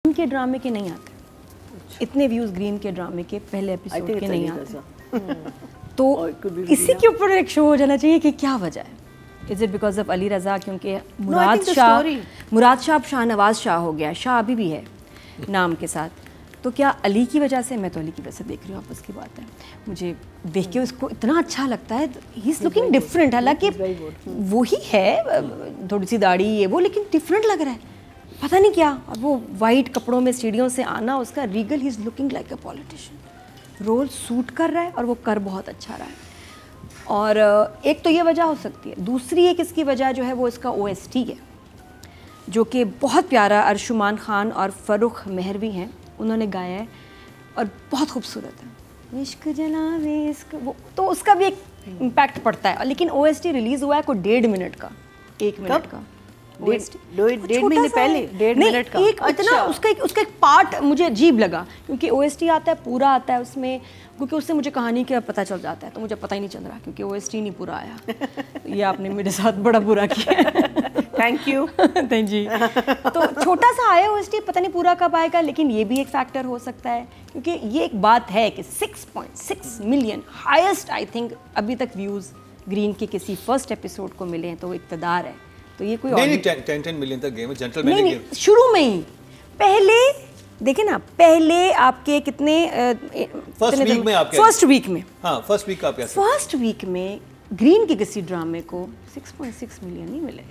Green کے ڈرامے کے نہیں آتے اتنے ویوز، گرین کے ڈرامے کے پہلے ایپیسوڈ کے نہیں آتے. تو اسی کے اوپر ایک شو ہو جانا چاہیے کہ کیا وجہ ہے. Is it because of Ali Raza? کیونکہ مراد شاہ اب شاہ نواز شاہ ہو گیا، شاہ ابھی بھی ہے نام کے ساتھ. تو کیا علی کی وجہ سے؟ میں تو علی کی وجہ سے دیکھ رہی ہوں، آپس کی بات ہے. مجھے دیکھ کے اس کو اتنا اچھا لگتا ہے، ہی از لکنگ ڈفرینٹ. حالانکہ وہی ہے، تھوڑی سی داڑھی یہ وہ، لیکن ڈفرینٹ لگ رہا ہے. پتہ نہیں کیا. اور وہ وائٹ کپڑوں میں سیڑھیوں سے آنا، اس کا regal, he is looking like a politician. Role suit کر رہا ہے اور وہ کر بہت اچھا رہا ہے. اور ایک تو یہ وجہ ہو سکتی ہے. دوسری ایک اس کی وجہ جو ہے وہ اس کا او ایس ٹی ہے، جو کہ بہت پیارا. ارشمان خان اور فرخ مہروی ہیں، انہوں نے گایا ہے اور بہت خوبصورت ہے. عشق جناب عشق، وہ تو اس کا بھی ایک امپیکٹ پڑتا ہے. لیکن او ایس ٹی ریلیز ہوا ہے کوئی 1.5 منٹ کا، 1 منٹ کا. 1.5 مہینے پہلے 1.5 منٹ کا. اتنا اس کا ایک پارٹ مجھے عجیب لگا، کیونکہ او ایس ٹی آتا ہے پورا آتا ہے اس میں، کیونکہ اس سے مجھے کہانی کا پتہ چل جاتا ہے. تو مجھے پتہ ہی نہیں چل رہا کیونکہ او ایس ٹی نہیں پورا آیا. یہ آپ نے میرے ساتھ بڑا برا کیا. Thank you. جی. تو چھوٹا سا آیا او ایس ٹی، پتہ نہیں پورا کب آئے گا. لیکن یہ بھی ایک فیکٹر ہو سکتا ہے، کیونکہ یہ ایک بات ہے کہ 6.6 ملین ہائیسٹ آئی تھنک ابھی تک ویوز گرین کے کسی فرسٹ ایپیسوڈ کو ملے ہیں. تو وہ اقتدار ہے. تو یہ کوئی نہیں 10 ملین تک گیم ہے جنٹل مین نہیں، شروع میں ہی. پہلے دیکھیں نا، پہلے آپ کے کتنے فرسٹ ویک میں، آپ فرسٹ ویک میں، ہاں فرسٹ ویک کا کیسے؟ فرسٹ ویک میں گرین کے کسی ڈرامے کو 6.6 ملین نہیں ملے.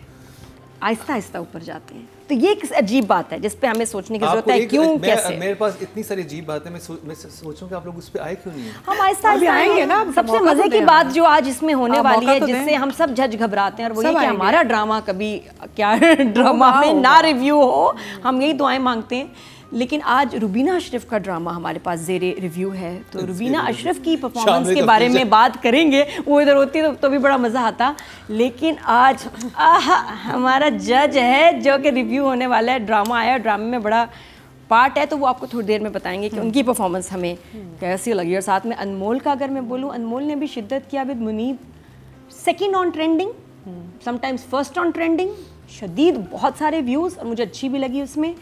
آہستہ آہستہ اوپر جاتے ہیں. تو یہ ایک عجیب بات ہے جس پہ ہمیں سوچنے کی ضرورت ہے. کیوں کیسے؟ میرے پاس اتنی ساری عجیب باتیں، میں سوچوں کہ آپ لوگ اس پہ آئے کیوں نہیں ہیں. ہم آہستہ آہستہ آئیں گے نا. سب سے مزے کی بات جو آج اس میں ہونے والی ہے، جس سے ہم سب جج گھبراتے ہیں، اور وہ یہ کہ ہمارا ڈرامہ کبھی کیا ڈرامہ میں نہ ریویو ہو. ہم یہی دعائیں مانگتے ہیں. لیکن آج روبینہ اشرف کا ڈرامہ ہمارے پاس زیر ریویو ہے. تو روبینہ اشرف کی پرفارمنس کے بارے میں بات کریں گے. وہ ادھر ہوتی تو بھی بڑا مزہ آتا. لیکن آج ہمارا جج ہے جو کہ ریویو ہونے والا ہے. ڈرامہ آیا، ڈرامے میں بڑا پارٹ ہے، تو وہ آپ کو تھوڑی دیر میں بتائیں گے کہ ان کی پرفارمنس ہمیں کیسی لگی. اور ساتھ میں انمول کا اگر میں بولوں، انمول نے بھی شدت کیا with Muneeb. Second on trending, some times first on trending, شدید بہت سارے ویوز، اور مجھے اچھی بھی لگی اس میں.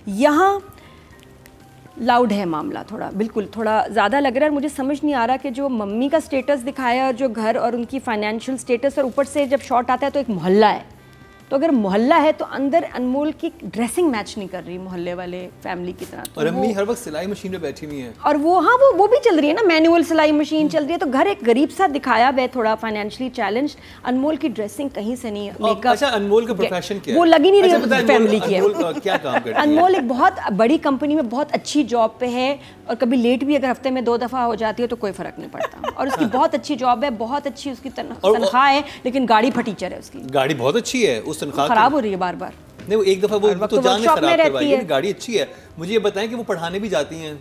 یہاں لاؤڈ ہے معاملہ تھوڑا، بالکل تھوڑا زیادہ لگ رہا ہے. اور مجھے سمجھ نہیں آ رہا کہ جو ممی کا سٹیٹس دکھایا، اور جو گھر اور ان کی فائنینشیل سٹیٹس، اور اوپر سے جب شاٹ آتا ہے تو ایک محلہ ہے. تو اگر محلہ ہے تو اندر انمول کی ڈریسنگ میچ نہیں کر رہی محلے والے فیملی کی طرح. اور امی ہر وقت سلائی مشین پہ بیٹھی ہوئی ہیں، اور وہ ہاں وہ بھی چل رہی ہے نا، مینول سلائی مشین چل رہی ہے. تو گھر ایک غریب سا دکھایا ہے، تھوڑا فائنینشلی چیلنج. انمول کی ڈریسنگ کہیں سے نہیں، میک اپ. اچھا انمول کا پروفیشن کیا ہے؟ وہ لگ ہی نہیں رہی فیملی کی ہے. کیا کام کرتی ہے انمول؟ ایک بہت بڑی کمپنی میں بہت اچھی جاب پہ ہے، اور کبھی لیٹ بھی اگر ہفتے میں 2 دفعہ ہو جاتی ہے تو کوئی فرق نہیں پڑتا. اور اس کی بہت اچھی جاب ہے، بہت اچھی اس کی تنخواہ ہے. لیکن گاڑی پھٹیچر ہے اس کی. گاڑی بہت اچھی ہے، اس تنخواہ خراب ہو رہی ہے بار بار. نہیں وہ ایک دفعہ وہ تو جان خراب کروائی ہے. گاڑی اچھی ہے. مجھے یہ بتائیں کہ وہ پڑھانے بھی جاتی ہیں،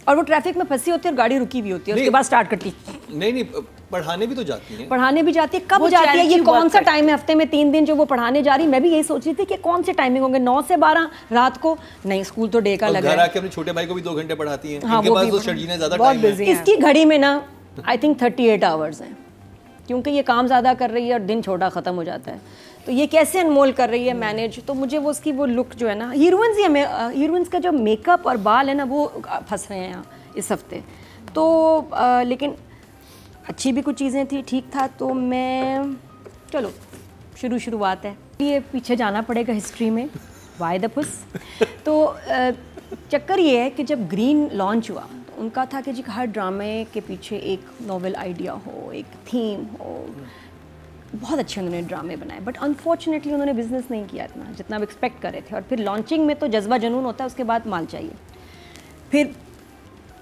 اور وہ ٹریفک میں پھنسی ہوتی ہے اور گاڑی رکی بھی ہوتی ہے، اس کے بعد سٹارٹ کرتی. نہیں پڑھانے بھی تو جاتی ہیں. پڑھانے بھی جاتی ہے. کب جاتی ہے؟ یہ کون سا ٹائم ہے ہفتے میں 3 دن جو وہ پڑھانے جا رہی؟ میں بھی یہی سوچ رہی تھی کہ کون سے ٹائمنگ ہوں گے. 9 سے 12 رات کو. نہیں، اسکول تو ڈے کا لگا ہے. گھر آ کے اپنے چھوٹے بھائی کو بھی 2 گھنٹے پڑھاتی ہیں. ان کے پاس تو شرجینے زیادہ ٹائم ہے. اس کی گھڑی میں نا آئی تھنک 38 آورز ہیں، کیونکہ یہ کام زیادہ کر رہی ہے اور دن چھوٹا ختم ہو جاتا ہے. تو یہ کیسے انمول کر رہی ہے مینیج؟ تو مجھے وہ اس کی وہ لک جو ہے نا، ہیروئنس کا جو میک اپ اور بال ہے نا، وہ پھنس رہے ہیں یہاں اس ہفتے. تو لیکن اچھی بھی کچھ چیزیں تھیں، ٹھیک تھا. تو میں چلو شروعات ہے. یہ پیچھے جانا پڑے گا ہسٹری میں. Why the پھس. تو چکر یہ ہے کہ جب گرین لانچ ہوا تو ان کا تھا کہ جی ہر ڈرامے کے پیچھے ایک ناول آئیڈیا ہو، ایک تھیم ہو. بہت اچھے انہوں نے ڈرامے بنائے، بٹ انفارچونیٹلی انہوں نے بزنس نہیں کیا اتنا جتنا وہ ایکسپیکٹ کر رہے تھے. اور پھر لانچنگ میں تو جذبہ جنون ہوتا ہے، اس کے بعد مال چاہیے. پھر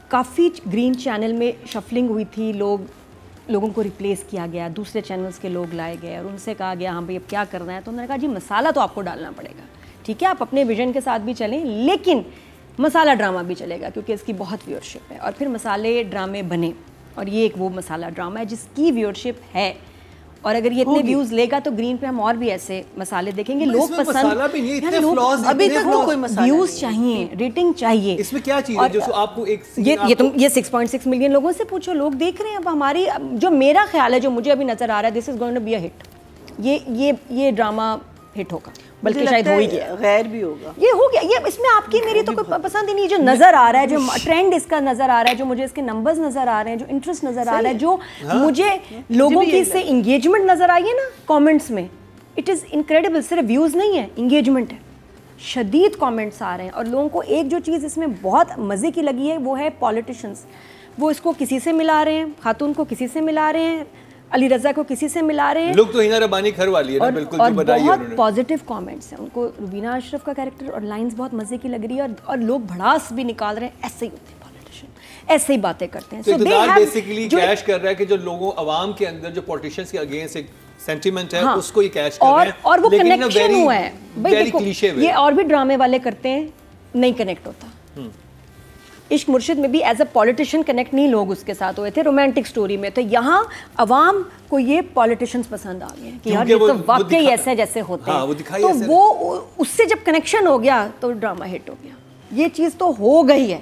کافی گرین چینل میں شفلنگ ہوئی تھی، لوگوں کو ریپلیس کیا گیا، دوسرے چینلز کے لوگ لائے گئے، اور ان سے کہا گیا ہاں بھائی اب کیا کرنا ہے. تو انہوں نے کہا جی مسالہ تو آپ کو ڈالنا پڑے گا. ٹھیک ہے، آپ اپنے ویژن کے ساتھ بھی چلیں، لیکن مسالہ ڈرامہ بھی چلے گا کیونکہ اس کی بہت ویورشپ ہے. اور پھر مسالے ڈرامے بنے، اور یہ ایک وہ مسالہ ڈرامہ ہے جس کی ویورشپ ہے. اور اگر یہ اتنے ویوز لے گا تو گرین پہ ہم اور بھی ایسے مسالے دیکھیں گے. لوگ پسند، ابھی تک کوئی ویوز چاہیے، ریٹنگ چاہیے. اس میں کیا چیز ہے جو آپ کو ایک یہ 6.6 ملین لوگوں سے پوچھو، لوگ دیکھ رہے ہیں. اب ہماری جو میرا خیال ہے، جو مجھے ابھی نظر آ رہا ہے، دس از گوئنگ ٹو بی اے ہٹ. یہ ڈرامہ ہٹ ہوگا, بلکہ شاید ہو ہی گیا, غیر بھی ہوگا, یہ ہو گیا. یہ اس میں آپ کی میری تو کوئی پسند ہی نہیں. جو نظر آ رہا ہے, جو ٹرینڈ اس کا نظر آ رہا ہے, جو مجھے اس کے نمبرز نظر آ رہے ہیں, جو انٹرسٹ نظر آ رہا ہے, جو مجھے لوگوں کی سے انگیجمنٹ نظر آئی ہے نا کامنٹس میں, اٹ از انکریڈیبل. صرف ویوز نہیں ہے, انگیجمنٹ ہے, شدید کامنٹس آ رہے ہیں. اور لوگوں کو ایک جو چیز اس میں بہت مزے کی لگی ہے وہ ہے پولیٹیشنس. وہ اس کو کسی سے ملا رہے ہیں, خاتون کو کسی سے ملا رہے ہیں, علی رضا کو کسی سے ملا رہے ہیں. لوگ تو ہینا ربانی گھر والی ہے نا, بالکل جو بتائی ہے انہوں نے. بہت پازیٹیو کامنٹس ہیں. ان کو روبینہ اشرف کا کیریکٹر اور لائنز بہت مزے کی لگ رہی ہے, اور لوگ بھڑاس بھی نکال رہے ہیں. ایسے ہی ہوتے ہیں پولیٹیشین, ایسے ہی باتیں کرتے ہیں. تو اقتدار بیسیکلی کیش کر رہا ہے کہ جو لوگوں عوام کے اندر جو پولیٹیشینز کے اگینسٹ ایک سینٹیمنٹ ہے اس کو یہ کیش کر رہے ہیں. اور وہ کنیکشن ہوا ہے بھائی. دیکھو یہ اور بھی ڈرامے والے کرتے ہیں, نہیں کنیکٹ ہوتا. عشق مرشد میں بھی ایز اے پولیٹیشین کنیکٹ نہیں لوگ اس کے ساتھ ہوئے تھے, رومانٹک سٹوری میں. تو یہاں عوام کو یہ پولیٹیشنز پسند آ گئے ہیں کہ یار یہ تو واقعی ایسے جیسے ہوتے ہیں. تو وہ اس سے جب کنیکشن ہو گیا تو ڈرامہ ہٹ ہو گیا. یہ چیز تو ہو گئی ہے,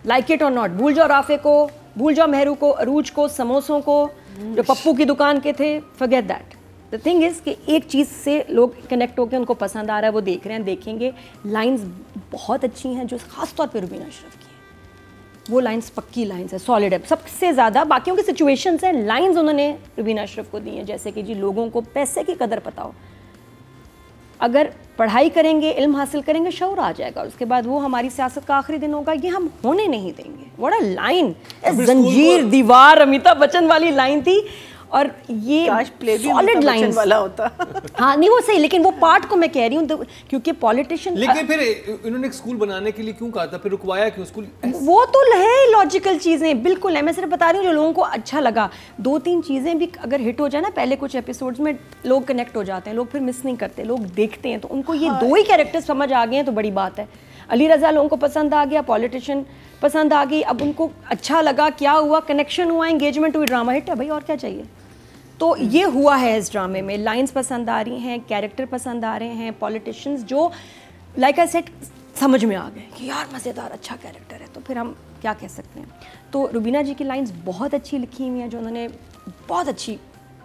لائک اٹ اور ناٹ. بھول جاؤ رافع کو, بھول جاؤ مہرو کو, عروج کو, سموسوں کو, جو پپو کی دکان کے تھے, forget that. The thing is کہ ایک چیز سے لوگ کنیکٹ ہو کے ان کو پسند آ رہا ہے, وہ دیکھ رہے ہیں, دیکھیں گے. لائنز بہت اچھی ہیں جو خاص طور پہ روبینہ اشرف کی ہیں. وہ لائنز پکی لائنز ہیں, سالڈ ہے. سب سے زیادہ باقیوں کی سچویشنز ہیں, لائنز انہوں نے روبینہ اشرف کو دی ہیں. جیسے کہ جی لوگوں کو پیسے کی قدر پتہ ہو, اگر پڑھائی کریں گے, علم حاصل کریں گے, شعور آ جائے گا. اس کے بعد وہ ہماری سیاست کا آخری دن ہوگا, یہ ہم ہونے نہیں دیں گے. واٹ اے لائن, زنجیر دیوار امیتابھ بچن والی لائن تھی. اور یہ سالڈ لائنز والا ہوتا. ہاں نہیں وہ صحیح, لیکن وہ پارٹ کو میں کہہ رہی ہوں کیونکہ پولیٹیشین. لیکن پھر انہوں نے ایک اسکول بنانے کے لیے کیوں کہا تھا, پھر رکوایا کیوں اسکول؟ وہ تو ہے لاجیکل چیزیں, بالکل ہے. میں صرف بتا رہی ہوں جو لوگوں کو اچھا لگا. 2-3 چیزیں بھی اگر ہٹ ہو جائے نا پہلے کچھ ایپیسوڈز میں, لوگ کنیکٹ ہو جاتے ہیں, لوگ پھر مس نہیں کرتے, لوگ دیکھتے ہیں. تو ان کو یہ 2 ہی کیریکٹر سمجھ آ گئے ہیں تو بڑی بات ہے. علی رضا لوگوں کو پسند آ گیا, پولیٹیشین پسند آ گئی, اب ان کو اچھا لگا, کیا ہوا, کنیکشن ہوا, انگیجمنٹ ہوئی, ڈرامہ ہٹ ہے بھائی, اور کیا چاہیے. تو یہ ہوا ہے اس ڈرامے میں. لائنز پسند آ رہی ہیں, کیریکٹر پسند آ رہے ہیں, پولیٹیشنز جو لائک آئی سیڈ سمجھ میں آ گئے کہ یار مزیدار اچھا کیریکٹر ہے. تو پھر ہم کیا کہہ سکتے ہیں. تو روبینہ جی کی لائنز بہت اچھی لکھی ہوئی ہیں, جو انہوں نے بہت اچھی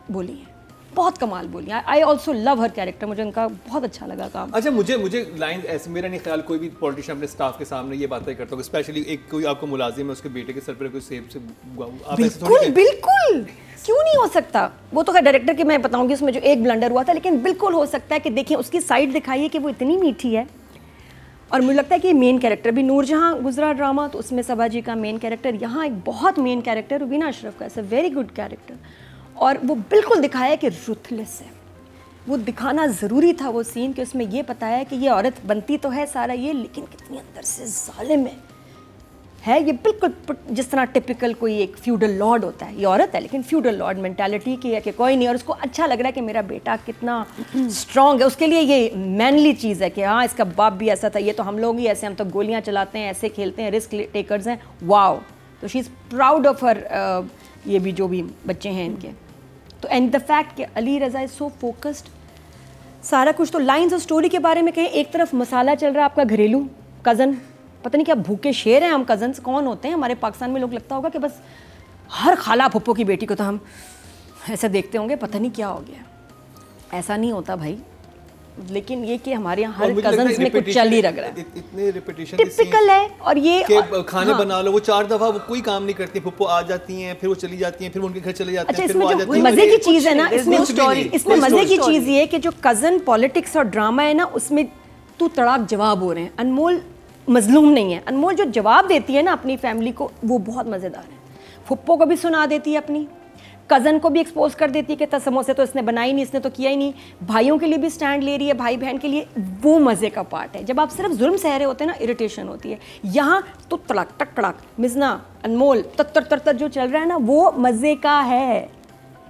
بولی ہیں, بہت کمال بولی ہیں. I also love Hare character, مجھے ان کا بہت اچھا لگا کام. اچھا مجھے لائنز ایسے, میرا نہیں خیال کوئی بھی پولیٹیشین اپنے اسٹاف کے سامنے یہ باتیں کرتا ہوگا, اسپیشلی ایک کوئی آپ کو ملازم ہے, اس کے بیٹے کے سر پر کوئی سیب سے, بالکل کیوں نہیں ہو سکتا. وہ تو خیر ڈائریکٹر کی میں بتاؤں گی اس میں جو ایک بلنڈر ہوا تھا, لیکن بالکل ہو سکتا ہے کہ دیکھیں اس کی سائڈ دکھائیے کہ وہ اتنی میٹھی ہے. اور مجھے لگتا ہے کہ مین کیریکٹر بھی نور جہاں گزرا ڈرامہ, تو اس میں صبا جی کا مین کیریکٹر, یہاں ایک بہت مین کیریکٹر روبینہ اشرف کا, it's a very good character. اور وہ بالکل دکھایا کہ رuthless ہے. وہ دکھانا ضروری تھا وہ سین, کہ اس میں یہ پتا ہے کہ یہ عورت بنتی تو ہے سارا یہ, لیکن کتنی اندر سے ظالم ہے. یہ بالکل جس طرح ٹپیکل کوئی ایک فیوڈل لارڈ ہوتا ہے, یہ عورت ہے لیکن فیوڈل لارڈ مینٹالٹی کی ہے کہ کوئی نہیں, اور اس کو اچھا لگ رہا ہے کہ میرا بیٹا کتنا اسٹرانگ ہے. اس کے لیے یہ مینلی چیز ہے کہ ہاں اس کا باپ بھی ایسا تھا, یہ تو ہم لوگ ہی ایسے, ہم تو گولیاں چلاتے ہیں, ایسے کھیلتے ہیں, رسک ٹیکرز ہیں. واو. تو شی از پراؤڈ آف ہر, یہ بھی جو بھی بچے ہیں ان کے. تو اینڈ دا فیکٹ کہ علی رضا از سو فوکسڈ, سارا کچھ. تو لائنز اور اسٹوری کے بارے میں کہیں, ایک طرف مسالہ چل رہا ہے آپ کا گھریلو, کزن, پتہ نہیں کیا بھوکے شیر ہیں ہم, کزنس کون ہوتے ہیں ہمارے پاکستان میں, لوگ لگتا ہوگا کہ بس ہر خالہ پھپھو کی بیٹی کو تو ہم ایسے دیکھتے ہوں گے, پتہ نہیں کیا ہو گیا. ایسا نہیں ہوتا بھائی, لیکن یہ کہ ہمارے یہاں ہر کزنس میں کچھ چل ہی رہا ہے, اتنے ریپیٹیشن ٹپیکل ہے. اور یہ کہ کھانے بنا لو, وہ 4 دفعہ وہ کوئی کام نہیں کرتی, پھپھو آ جاتی ہیں, پھر وہ چلی جاتی ہیں, پھر وہ ان کے گھر چلے جاتے ہیں, پھر وہ آ جاتی ہیں. مزے کی چیز ہے نا اس میں مزے کی چیز یہ ہے کہ جو کزن پالیٹکس اور ڈرامہ ہے نا, اس میں تو تڑاک جواب ہو رہے ہیں. انمول مظلوم نہیں ہے, انمول جو جواب دیتی ہے نا اپنی فیملی کو, وہ بہت مزیدار ہے. پھپھو کو بھی سنا دیتی ہے, اپنی کزن کو بھی ایکسپوز کر دیتی ہے کہ سموسے تو اس نے بنائی نہیں, اس نے تو کیا ہی نہیں. بھائیوں کے لیے بھی سٹینڈ لے رہی ہے, بھائی بہن کے لیے. وہ مزے کا پارٹ ہے. جب آپ صرف ظلم سہ رہے ہوتے ہیں نا, اریٹیشن ہوتی ہے. یہاں تو تڑاک ٹک ٹڑاک, مزنا, انمول, تر جو چل رہا ہے نا, وہ مزے کا ہے.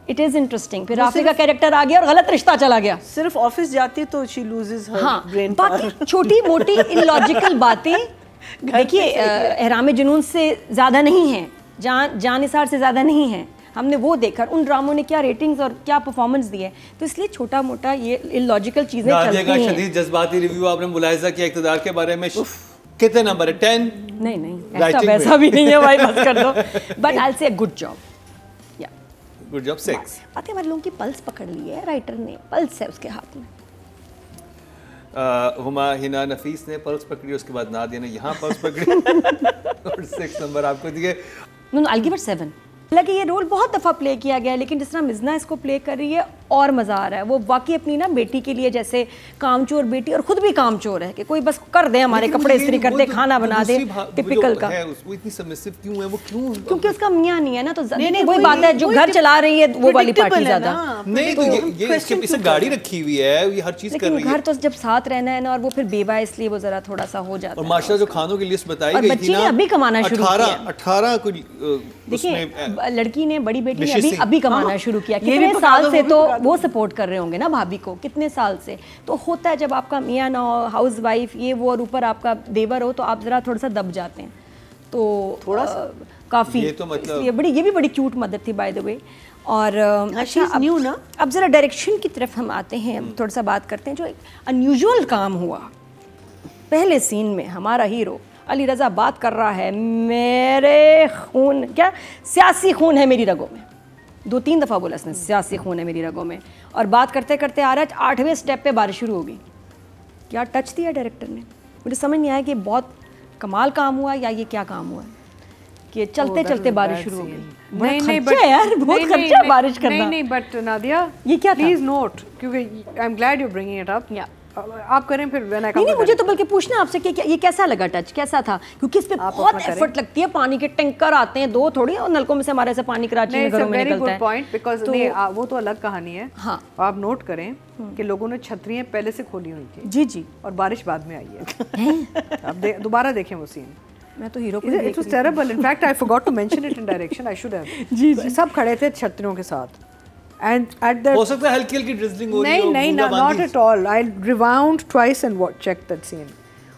It is interesting. پھر رافع کا کیریکٹر آ گیا اور غلط رشتہ چلا گیا. صرف آفس جاتی تو شی لوزز ہر برین پاور. باقی چھوٹی موٹی انلاجیکل باتیں دیکھیے احرام جنون سے زیادہ نہیں ہیں, جان نثار سے زیادہ نہیں ہیں. ہم نے وہ دیکھا ان ڈراموں نے کیا ریٹنگز اور کیا پرفارمنس دی ہے. تو اس لیے چھوٹا موٹا یہ انلاجیکل چیزیں چلتی ہیں. شدید جذباتی ریویو آپ نے ملاحظہ کیا اقتدار کے بارے میں, کتنے نمبر ہے؟ 10؟ نہیں ایسا بھی نہیں ہے بھائی, بس کر دو. بٹ آئی سے گڈ جاب. Good job. 6. باتیں ہمارے لوگوں کی پلس پکڑ لی ہے رائٹر نے, پلس ہے اس کے ہاتھ میں. ہما ہنا نفیس نے پلس پکڑی, اس کے بعد نادیہ نے یہاں پلس پکڑی اور 6 نمبر آپ کو دیے. I'll give it 7. حالانکہ یہ رول بہت دفعہ پلے کیا گیا ہے, لیکن جس طرح مزنہ اس کو پلے کر رہی ہے اور مزہ آ رہا ہے. وہ واقعی اپنی نا بیٹی کے لیے جیسے کام چور بیٹی, اور خود بھی کام چور ہے کہ کوئی بس کر دے ہمارے کپڑے استری کر دے, کھانا بنا دے, ٹپیکل کا. وہ اتنی سبمسو کیوں ہے, وہ کیوں؟ کیونکہ اس کا میاں نہیں ہے نا, تو وہی بات ہے جو گھر چلا رہی ہے وہ والی پارٹی زیادہ نہیں. تو یہ اس گاڑی رکھی ہوئی ہے, یہ ہر چیز کر رہی ہے. گھر تو جب ساتھ رہنا ہے نا, اور وہ پھر بیوہ اس لیے وہ ذرا تھوڑا سا ہو جاتا ہے. اور ماشاءاللہ جو کھانوں کی لسٹ بتائی گئی تھی نا, ابھی کمانا شروع کیا, 18 کوئی دیکھیں لڑکی نے, بڑی بیٹی نے ابھی کمانا شروع کیا. کتنے سال سے تو وہ سپورٹ کر رہے ہوں گے نا بھابھی کو, کتنے سال سے. تو ہوتا ہے جب آپ کا میاں نہ ہو, ہاؤس وائف یہ وہ, اور اوپر آپ کا دیور ہو, تو آپ ذرا تھوڑا سا دب جاتے ہیں. تو تھوڑا سا کافی یہ بھی بڑی کیوٹ مدر تھی بائی دا وے. اور اب ذرا ڈائریکشن کی طرف ہم آتے ہیں, تھوڑا سا بات کرتے ہیں. جو ایک انیوژول کام ہوا پہلے سین میں, ہمارا ہیرو علی رضا بات کر رہا ہے, میرے خون کیا سیاسی خون ہے میری رگوں میں, 2-3 دفعہ بولا اس نے سیاسی خون ہے میری رگوں میں, اور بات کرتے کرتے آ رہا ہے 8ویں سٹیپ پہ بارش شروع ہو گئی. کیا ٹچ دیا ڈائریکٹر نے, مجھے سمجھ نہیں آیا کہ بہت کمال کام ہوا یا یہ کیا کام ہوا کہ چلتے چلتے بارش شروع ہو گئی. بہت خرچہ ہے یار, بہت خرچہ ہے بارش کرنا. نہیں بٹ نادیہ یہ کیا پلیز نوٹ, کیونکہ I am glad you bringing it up. آپ کریں پھر. نہیں مجھے تو بلکہ پوچھنا آپ سے کہ یہ کیسا لگا ٹچ, کیسا تھا, کیونکہ اس پہ بہت ایفرٹ لگتی ہے. پانی کے ٹینکر آتے ہیں 2 تھوڑی, اور نلکوں میں سے ہمارے سے پانی کراچی میں گھروں میں نکلتا ہے. پوائنٹ بیکاز وہ تو الگ کہانی ہے. آپ نوٹ کریں کہ لوگوں نے چھتریاں پہلے سے کھولی ہوئی تھی جی, اور بارش بعد میں آئی ہے. اب دوبارہ دیکھیں وہ سین. میں تو ہیرو کو It was terrible. In fact, I forgot to mention it in direction. I should have. جی سب کھڑے تھے چھتریوں کے ساتھ. And at the ہو سکتا ہے ہلکی ہلکی ڈرزلنگ ہو رہی ہو. نہیں not at all. I rewound twice and checked that scene.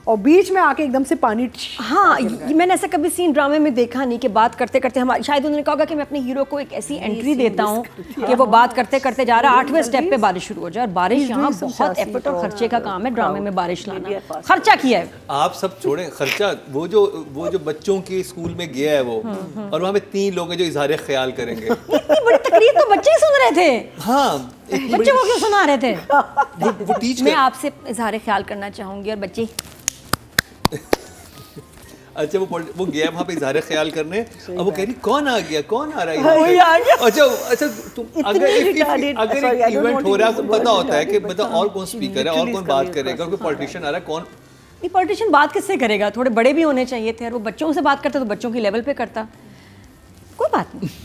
اور بیچ میں آ کے ایک دم سے پانی. ہاں میں نے ایسا کبھی سین ڈرامے میں دیکھا نہیں کہ بات کرتے کرتے ہمارے, شاید انہوں نے کہا ہوگا کہ میں اپنے ہیرو کو ایک ایسی انٹری دیتا ہوں کہ وہ بات کرتے کرتے جا رہا 8ویں سٹیپ پہ بارش شروع ہو جائے. اور بارش یہاں بہت ایفرٹ اور خرچے کا کام ہے ڈرامے میں بارش لانا. خرچہ کیا ہے آپ سب چھوڑیں خرچہ, وہ جو بچوں کے اسکول میں گیا ہے وہ, اور وہاں پہ 3 لوگ ہیں جو اظہار خیال کریں گے. اتنی بڑی تقریر تو بچے ہی سن رہے تھے. ہاں بچے کو کیوں سنا رہے تھے. وہ ٹیچ میں آپ سے اظہار خیال کرنا چاہوں گی, اور بچے اچھا وہ گیا وہاں پہ اظہار خیال کرنے, اب وہ کہہ رہی کون آ گیا, کون آ رہا ہے. اچھا تم اگر ایونٹ ہو رہا ہے تم پتہ ہوتا ہے کہ بتا اور کون اسپیکر ہے, اور کون بات کرے گا, کوئی پولیٹیشین آ رہا ہے, کون نہیں پولیٹیشین بات کس سے کرے گا. تھوڑے بڑے بھی ہونے چاہیے تھے, اور وہ بچوں سے بات کرتا تو بچوں کی لیول پہ کرتا. کوئی بات نہیں,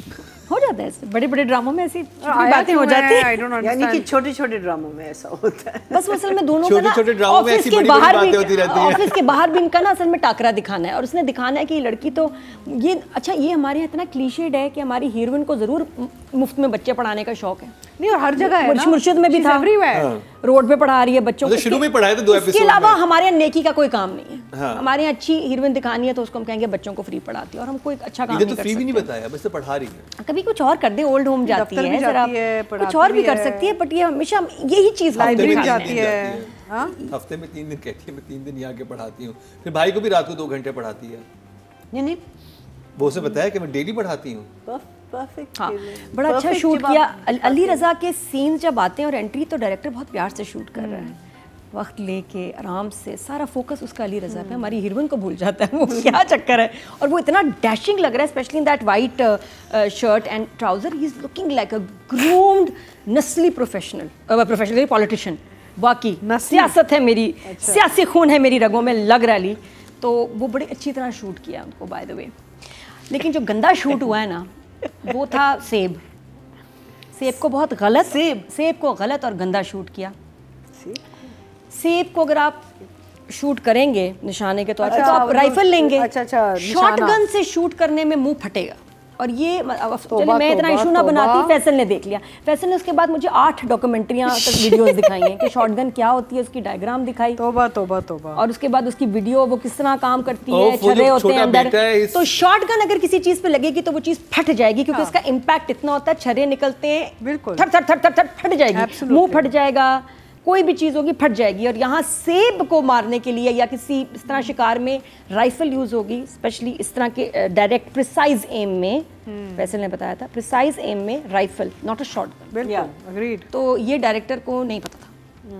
ہو جاتا ہے ایسے بڑے بڑے ڈراموں میں ایسی باتیں ہو جاتی ہیں. یعنی کہ چھوٹے چھوٹے ڈراموں میں ایسا ہوتا ہے. بس اصل میں دونوں کا نا آفس کے باہر بھی ان کا نا اصل میں ٹاکرا دکھانا ہے, اور اس نے دکھانا ہے کہ یہ لڑکی تو یہ اچھا یہ ہمارے یہاں اتنا کلیشیڈ ہے کہ ہماری ہیروئن کو ضرور مفت میں بچے پڑھانے کا شوق ہے. نہیں اور ہر جگہ ہے, مرشد میں بھی تھا, روڈ پہ پڑھا رہی ہے بچوں کو. شروع میں پڑھایا تھا 2 ایپیسوڈ. اس کے علاوہ ہمارے یہاں نیکی کا کوئی کام نہیں ہے. ہمارے یہاں اچھی ہیروئن دکھانی ہے تو اس کو ہم کہیں گے بچوں کو فری پڑھاتی ہے, اور ہم کوئی اچھا کام نہیں کر سکتے. فری بھی نہیں بتایا, بس پڑھا رہی ہے. کبھی کچھ اور کر دے, اولڈ ہوم جاتی ہے ذرا, کچھ اور بھی کر سکتی ہے, بٹ یہ ہمیشہ یہی چیز لائبریری جاتی ہے. ہفتے میں 3 دن کہتی ہے, میں 3 دن یہاں کے پڑھاتی ہوں. پھر بھائی کو بھی رات کو 2 گھنٹے پڑھاتی ہے. نہیں وہ اسے بتایا کہ میں ڈیلی پڑھاتی ہوں. ہاں بڑا اچھا شوٹ کیا. علی رضا کے سینز جب آتے ہیں اور انٹری, تو ڈائریکٹر بہت پیار سے شوٹ کر رہا ہے, وقت لے کے آرام سے. سارا فوکس اس کا علی رضا پہ, ہماری ہیروئن کو بھول جاتا ہے وہ کیا چکر ہے. اور وہ اتنا ڈیشنگ لگ رہا ہے, especially in that white shirt and trouser. He is looking like a groomed نسلی پروفیشنل پولیٹیشین. باقی سیاست ہے میری, سیاسی خون ہے میری رگوں میں لگ رہا علی. تو وہ بڑی اچھی طرح شوٹ کیا ان کو بائی دا وے. لیکن جو گندا شوٹ ہوا ہے نا وہ تھا سیب. سیب کو بہت غلط, سیب کو غلط اور گندا شوٹ کیا. سیب کو اگر آپ شوٹ کریں گے نشانے کے طور پہ تو آپ رائفل لیں گے, شارٹ گن سے شوٹ کرنے میں منہ پھٹے گا. اور یہ میں اتنا ایشو نہ بناتی, فیصل نے دیکھ لیا. فیصل نے اس کے بعد مجھے 8 ڈاکومنٹریاں تک ویڈیوز دکھائی ہیں کہ شارٹ گن کیا ہوتی ہے, اس کی ڈائیگرام دکھائی, توبہ توبہ توبہ, اور اس کے بعد اس کی ویڈیو وہ کس طرح کام کرتی ہے, چھرے ہوتے ہیں اندر. تو شارٹ گن اگر کسی چیز پہ لگے گی تو وہ چیز پھٹ جائے گی, کیونکہ اس کا امپیکٹ اتنا ہوتا ہے, چھرے نکلتے ہیں, بالکل تھٹ تھٹ تھٹ تھٹ پھٹ جائے گی, منہ پھٹ جائے گا, کوئی بھی چیز ہوگی پھٹ جائے گی. اور یہاں سیب کو مارنے کے لیے یا کسی اس طرح شکار میں رائفل یوز ہوگی, اسپیشلی اس طرح کے ڈائریکٹ پریسائز ایم میں. فیصل نے بتایا تھا پریسائز ایم میں رائفل, ناٹ اے شارٹ گن. بالکل اگریڈ. تو یہ ڈائریکٹر کو نہیں پتا تھا,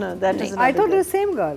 No, that is I thought it was same girl.